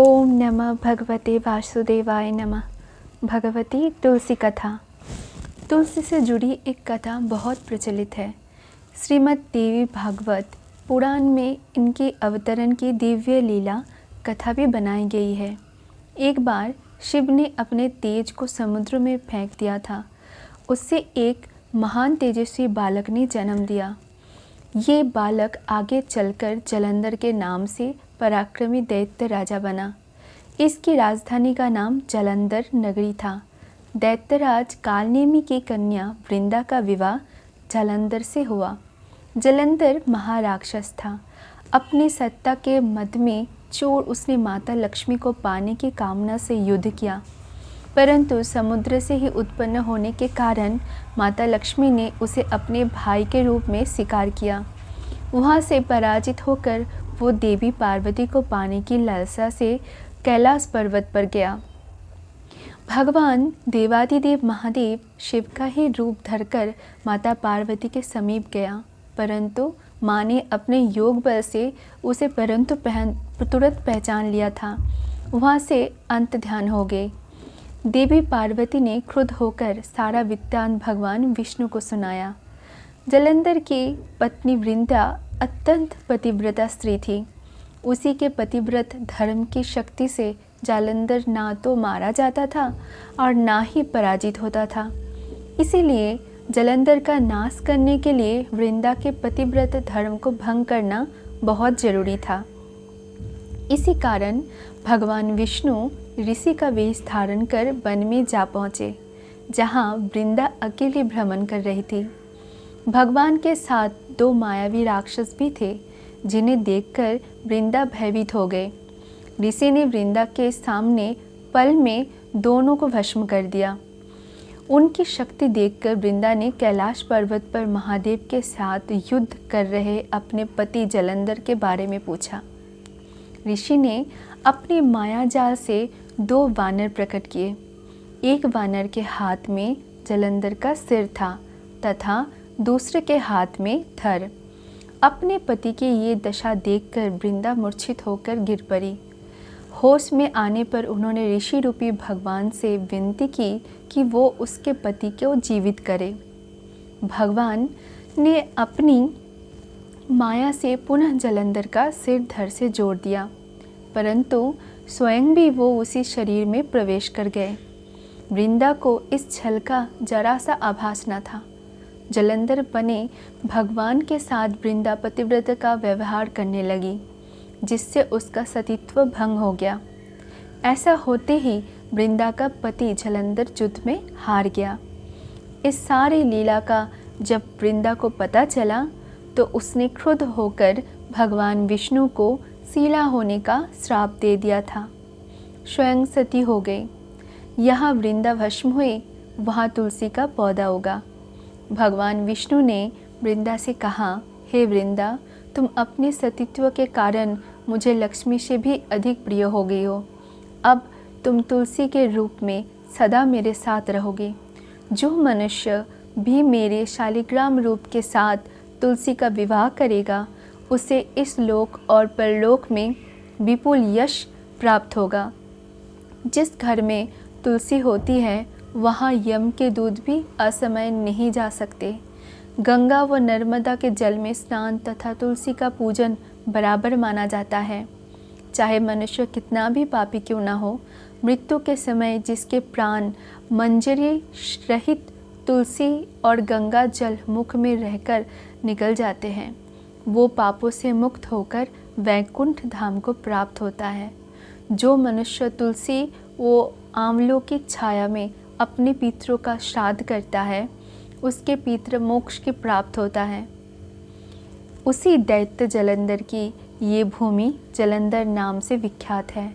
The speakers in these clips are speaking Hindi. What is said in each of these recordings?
ओम नमः भगवते वासुदेवाय नमः। भगवती तुलसी कथा। तुलसी से जुड़ी एक कथा बहुत प्रचलित है। श्रीमद् देवी भागवत पुराण में इनके अवतरण की दिव्य लीला कथा भी बनाई गई है। एक बार शिव ने अपने तेज को समुद्र में फेंक दिया था। उससे एक महान तेजस्वी बालक ने जन्म दिया। ये बालक आगे चलकर जलंधर के नाम से पराक्रमी दैत्य राजा बना। इसकी राजधानी का नाम जलंधर नगरी था। दैत्यराज कालनेमी की कन्या वृंदा का विवाह जलंधर से हुआ। जलंधर महाराक्षस था। अपनी सत्ता के मद में चोर उसने माता लक्ष्मी को पाने की कामना से युद्ध किया, परंतु समुद्र से ही उत्पन्न होने के कारण माता लक्ष्मी ने उसे अपने भाई के रूप में स्वीकार किया। वहाँ से पराजित होकर वो देवी पार्वती को पाने की लालसा से कैलाश पर्वत पर गया। भगवान देवादिदेव महादेव शिव का ही रूप धरकर माता पार्वती के समीप गया, परंतु माँ ने अपने योग बल से उसे तुरंत पहचान लिया था। वहाँ से अंत ध्यान हो गए। देवी पार्वती ने क्रुद्ध होकर सारा वृत्तांत भगवान विष्णु को सुनाया। जलंधर की पत्नी वृंदा अत्यंत पतिव्रता स्त्री थी। उसी के पतिव्रत धर्म की शक्ति से जालंधर ना तो मारा जाता था और ना ही पराजित होता था। इसीलिए जलंधर का नाश करने के लिए वृंदा के पतिव्रत धर्म को भंग करना बहुत जरूरी था। इसी कारण भगवान विष्णु ऋषि का वेश धारण कर वन में जा पहुँचे, जहाँ वृंदा अकेले भ्रमण कर रही थी। भगवान के साथ दो मायावी राक्षस भी थे, जिन्हें देखकर वृंदा भयभीत हो गए। ऋषि ने वृंदा के सामने पल में दोनों को भस्म कर दिया। उनकी शक्ति देखकर वृंदा ने कैलाश पर्वत पर महादेव के साथ युद्ध कर रहे अपने पति जलंधर के बारे में पूछा। ऋषि ने अपनी माया जाल से दो वानर प्रकट किए। एक वानर के हाथ में जलंधर का सिर था तथा दूसरे के हाथ में धड़। अपने पति की ये दशा देखकर वृंदा मूर्छित होकर गिर पड़ी। होश में आने पर उन्होंने ऋषि रूपी भगवान से विनती की कि वो उसके पति को जीवित करे। भगवान ने अपनी माया से पुनः जलंधर का सिर धड़ से जोड़ दिया, परंतु स्वयं भी वो उसी शरीर में प्रवेश कर गए। वृंदा को इस छल का जरा सा आभास न था। जलंधर बने भगवान के साथ वृंदा पतिव्रत का व्यवहार करने लगी, जिससे उसका सतीत्व भंग हो गया। ऐसा होते ही वृंदा का पति जलंधर युद्ध में हार गया। इस सारी लीला का जब वृंदा को पता चला तो उसने क्रुद्ध होकर भगवान विष्णु को सीला होने का श्राप दे दिया था। स्वयं सती हो गई। यहाँ वृंदा भस्म हुई, वहाँ तुलसी का पौधा उगा। भगवान विष्णु ने वृंदा से कहा, हे वृंदा, तुम अपने सतीत्व के कारण मुझे लक्ष्मी से भी अधिक प्रिय हो गई हो। अब तुम तुलसी के रूप में सदा मेरे साथ रहोगे। जो मनुष्य भी मेरे शालिग्राम रूप के साथ तुलसी का विवाह करेगा, उसे इस लोक और परलोक में विपुल यश प्राप्त होगा। जिस घर में तुलसी होती है, वहाँ यम के दूत भी असमय नहीं जा सकते। गंगा व नर्मदा के जल में स्नान तथा तुलसी का पूजन बराबर माना जाता है। चाहे मनुष्य कितना भी पापी क्यों ना हो, मृत्यु के समय जिसके प्राण मंजरी रहित तुलसी और गंगा जल मुख में रहकर निकल जाते हैं, वो पापों से मुक्त होकर वैकुंठ धाम को प्राप्त होता है। जो मनुष्य तुलसी व आंवलों की छाया में अपने पितरों का श्राद्ध करता है, उसके पितृ मोक्ष की प्राप्त होता है। उसी दैत्य जलंधर की ये भूमि जलंधर नाम से विख्यात है।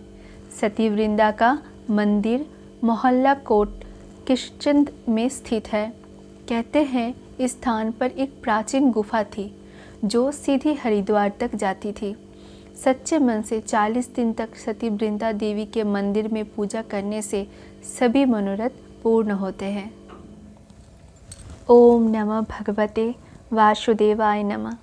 सती वृंदा का मंदिर मोहल्ला कोट किशचंद में स्थित है। कहते हैं इस स्थान पर एक प्राचीन गुफा थी जो सीधी हरिद्वार तक जाती थी। सच्चे मन से 40 दिन तक सती वृंदा देवी के मंदिर में पूजा करने से सभी मनोरथ पूर्ण होते हैं। ओम नमः भगवते वासुदेवाय नमः।